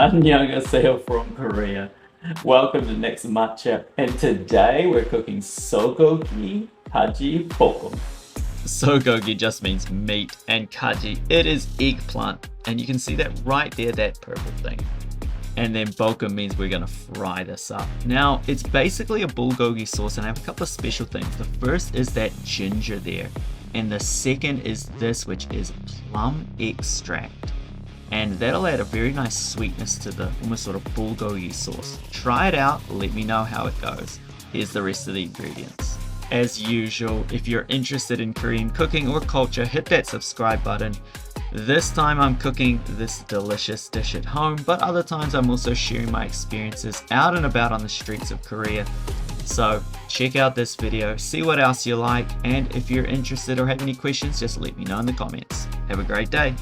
Annyeong Haseyo from Korea. Welcome to Next Matcha, and today we're cooking Sogogi Bokkeum. Sogogi just means meat, and Gaji, it is eggplant, and you can see that right there, that purple thing. And then Bokkeum means we're gonna fry this up. Now, it's basically a bulgogi sauce, and I have a couple of special things. The first is that ginger there, and the second is this, which is plum extract. And that'll add a very nice sweetness to the almost sort of bulgogi sauce. Try it out, let me know how it goes. Here's the rest of the ingredients. As usual, if you're interested in Korean cooking or culture, hit that subscribe button. This time I'm cooking this delicious dish at home, but other times I'm also sharing my experiences out and about on the streets of Korea. So check out this video, see what else you like, and if you're interested or have any questions, just let me know in the comments. Have a great day.